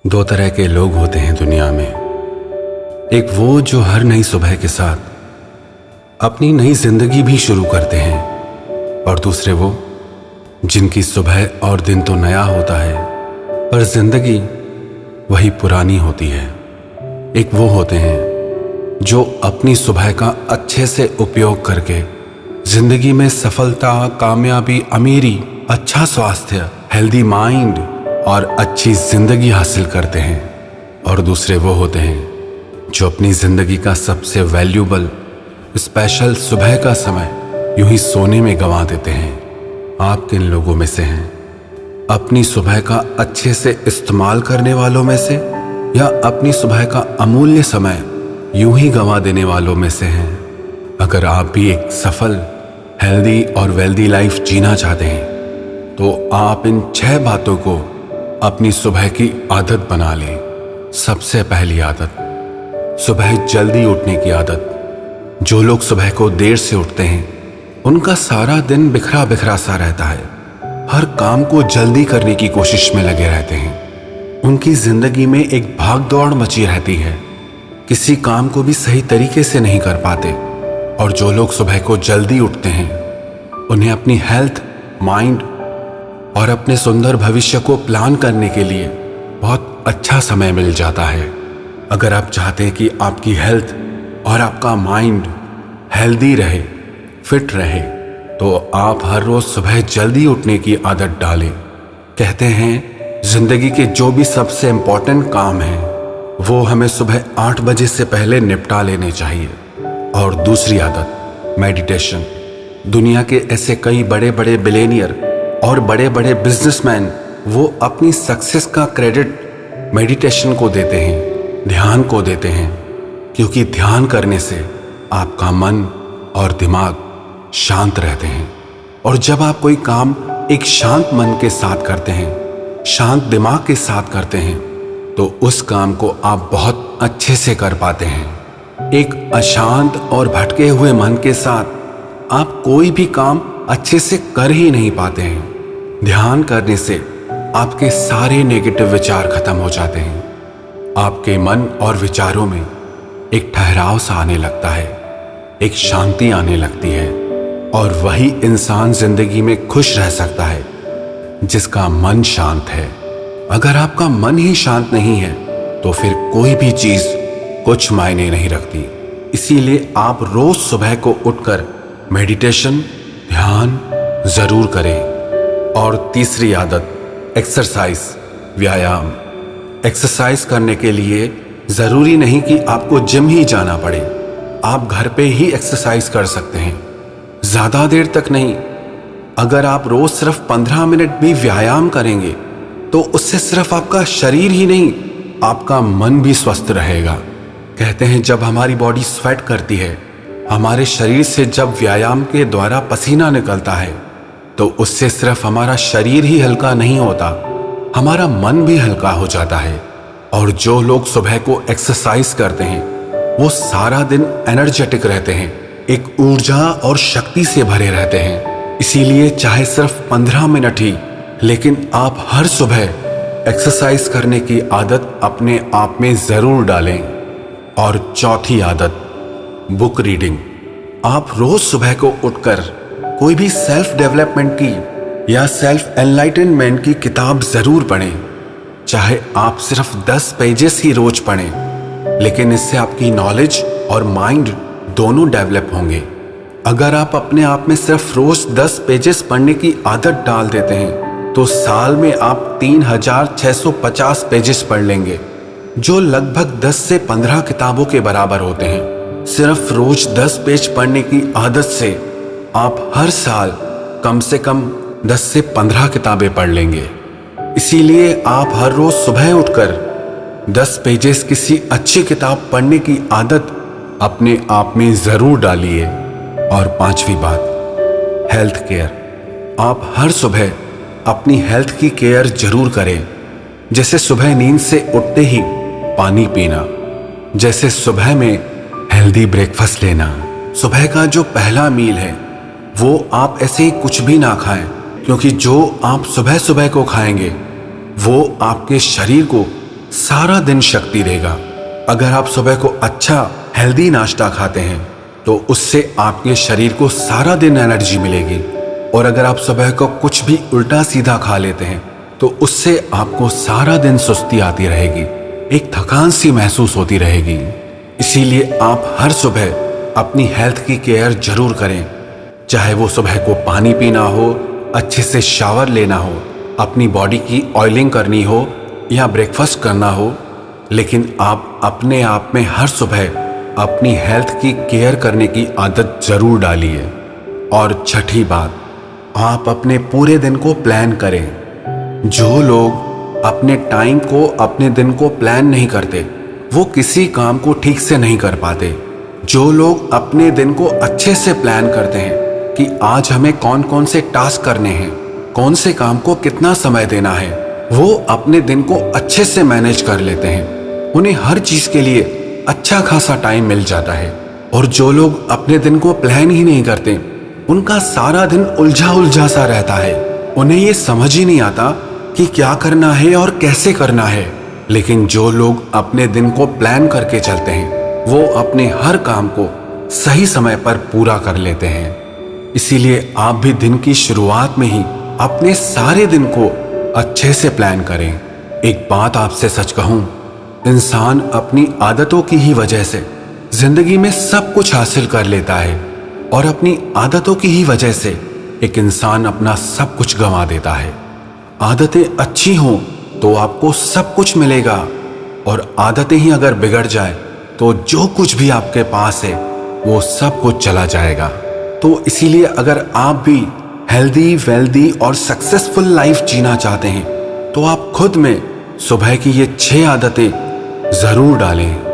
दो तरह के लोग होते हैं दुनिया में। एक वो जो हर नई सुबह के साथ अपनी नई जिंदगी भी शुरू करते हैं, और दूसरे वो जिनकी सुबह और दिन तो नया होता है पर जिंदगी वही पुरानी होती है। एक वो होते हैं जो अपनी सुबह का अच्छे से उपयोग करके जिंदगी में सफलता, कामयाबी, अमीरी, अच्छा स्वास्थ्य, हेल्दी माइंड और अच्छी जिंदगी हासिल करते हैं। और दूसरे वो होते हैं जो अपनी जिंदगी का सबसे वैल्यूबल स्पेशल सुबह का समय यूं ही सोने में गंवा देते हैं। आप किन लोगों में से हैं? अपनी सुबह का अच्छे से इस्तेमाल करने वालों में से, या अपनी सुबह का अमूल्य समय यूं ही गंवा देने वालों में से हैं? अगर आप भी एक सफल, हेल्दी और वेल्दी लाइफ जीना चाहते हैं तो आप इन 6 बातों को अपनी सुबह की आदत बना लें। सबसे पहली आदत, सुबह जल्दी उठने की आदत। जो लोग सुबह को देर से उठते हैं उनका सारा दिन बिखरा बिखरा सा रहता है। हर काम को जल्दी करने की कोशिश में लगे रहते हैं। उनकी जिंदगी में एक भाग दौड़ मची रहती है, किसी काम को भी सही तरीके से नहीं कर पाते। और जो लोग सुबह को जल्दी उठते हैं उन्हें अपनी हेल्थ, माइंड और अपने सुंदर भविष्य को प्लान करने के लिए बहुत अच्छा समय मिल जाता है। अगर आप चाहते हैं कि आपकी हेल्थ और आपका माइंड हेल्दी रहे, फिट रहे, तो आप हर रोज सुबह जल्दी उठने की आदत डालें। कहते हैं जिंदगी के जो भी सबसे इम्पोर्टेंट काम हैं वो हमें सुबह 8 बजे से पहले निपटा लेने चाहिए। और दूसरी आदत, मेडिटेशन। दुनिया के ऐसे कई बड़े बड़े बिलियनियर और बड़े बड़े बिजनेसमैन वो अपनी सक्सेस का क्रेडिट मेडिटेशन को देते हैं, ध्यान को देते हैं। क्योंकि ध्यान करने से आपका मन और दिमाग शांत रहते हैं। और जब आप कोई काम एक शांत मन के साथ करते हैं, शांत दिमाग के साथ करते हैं, तो उस काम को आप बहुत अच्छे से कर पाते हैं। एक अशांत और भटके हुए मन के साथ आप कोई भी काम अच्छे से कर ही नहीं पाते हैं। ध्यान करने से आपके सारे नेगेटिव विचार खत्म हो जाते हैं। आपके मन और विचारों में एक ठहराव सा आने लगता है, एक शांति आने लगती है। और वही इंसान जिंदगी में खुश रह सकता है जिसका मन शांत है। अगर आपका मन ही शांत नहीं है तो फिर कोई भी चीज कुछ मायने नहीं रखती। इसीलिए आप रोज सुबह को उठकर मेडिटेशन, ध्यान जरूर करें। और तीसरी आदत, एक्सरसाइज, व्यायाम। एक्सरसाइज करने के लिए जरूरी नहीं कि आपको जिम ही जाना पड़े। आप घर पे ही एक्सरसाइज कर सकते हैं, ज्यादा देर तक नहीं। अगर आप रोज सिर्फ 15 मिनट भी व्यायाम करेंगे तो उससे सिर्फ आपका शरीर ही नहीं, आपका मन भी स्वस्थ रहेगा। कहते हैं जब हमारी बॉडी स्वेट करती है, हमारे शरीर से जब व्यायाम के द्वारा पसीना निकलता है, तो उससे सिर्फ हमारा शरीर ही हल्का नहीं होता, हमारा मन भी हल्का हो जाता है। और जो लोग सुबह को एक्सरसाइज करते हैं वो सारा दिन एनर्जेटिक रहते हैं, एक ऊर्जा और शक्ति से भरे रहते हैं। इसीलिए चाहे सिर्फ 15 मिनट ही, लेकिन आप हर सुबह एक्सरसाइज करने की आदत अपने आप में जरूर डालें। और चौथी आदत, बुक रीडिंग। आप रोज सुबह को उठकर कोई भी सेल्फ डेवलपमेंट की या सेल्फ एनलाइटनमेंट की किताब जरूर पढ़ें। चाहे आप सिर्फ 10 पेजेस ही रोज पढ़ें, लेकिन इससे आपकी नॉलेज और माइंड दोनों डेवलप होंगे। अगर आप अपने आप में सिर्फ रोज 10 पेजेस पढ़ने की आदत डाल देते हैं तो साल में आप 3650 पेजेस पढ़ लेंगे, जो लगभग 10 से 15 किताबों के बराबर होते हैं। सिर्फ रोज 10 पेज पढ़ने की आदत से आप हर साल कम से कम 10 से 15 किताबें पढ़ लेंगे। इसीलिए आप हर रोज सुबह उठकर 10 पेजेस किसी अच्छी किताब पढ़ने की आदत अपने आप में जरूर डालिए। और पांचवी बात, हेल्थ केयर। आप हर सुबह अपनी हेल्थ की केयर जरूर करें। जैसे सुबह नींद से उठते ही पानी पीना, जैसे सुबह में हेल्दी ब्रेकफास्ट लेना। सुबह का जो पहला मील है वो आप ऐसे ही कुछ भी ना खाएं, क्योंकि जो आप सुबह सुबह को खाएंगे वो आपके शरीर को सारा दिन शक्ति देगा। अगर आप सुबह को अच्छा हेल्दी नाश्ता खाते हैं तो उससे आपके शरीर को सारा दिन एनर्जी मिलेगी, और अगर आप सुबह को कुछ भी उल्टा सीधा खा लेते हैं तो उससे आपको सारा दिन सुस्ती आती रहेगी, एक थकान सी महसूस होती रहेगी। इसीलिए आप हर सुबह अपनी हेल्थ की केयर जरूर करें, चाहे वो सुबह को पानी पीना हो, अच्छे से शावर लेना हो, अपनी बॉडी की ऑयलिंग करनी हो या ब्रेकफास्ट करना हो, लेकिन आप अपने आप में हर सुबह अपनी हेल्थ की केयर करने की आदत जरूर डालिए। और छठी बात, आप अपने पूरे दिन को प्लान करें। जो लोग अपने टाइम को, अपने दिन को प्लान नहीं करते, वो किसी काम को ठीक से नहीं कर पाते। जो लोग अपने दिन को अच्छे से प्लान करते हैं कि आज हमें कौन कौन से टास्क करने हैं, कौन से काम को कितना समय देना है, वो अपने दिन को अच्छे से मैनेज कर लेते हैं। उन्हें हर चीज के लिए अच्छा खासा टाइम मिल जाता है। और जो लोग अपने दिन को प्लान ही नहीं करते, उनका सारा दिन उलझा उलझा सा रहता है। उन्हें ये समझ ही नहीं आता कि क्या करना है और कैसे करना है। लेकिन जो लोग अपने दिन को प्लान करके चलते हैं, वो अपने हर काम को सही समय पर पूरा कर लेते हैं। इसीलिए आप भी दिन की शुरुआत में ही अपने सारे दिन को अच्छे से प्लान करें। एक बात आपसे सच कहूं, इंसान अपनी आदतों की ही वजह से जिंदगी में सब कुछ हासिल कर लेता है, और अपनी आदतों की ही वजह से एक इंसान अपना सब कुछ गंवा देता है। आदतें अच्छी हों तो आपको सब कुछ मिलेगा, और आदतें ही अगर बिगड़ जाए तो जो कुछ भी आपके पास है वो सब कुछ चला जाएगा। तो इसीलिए अगर आप भी हेल्दी, वेल्दी और सक्सेसफुल लाइफ जीना चाहते हैं तो आप खुद में सुबह की ये 6 आदतें जरूर डालें।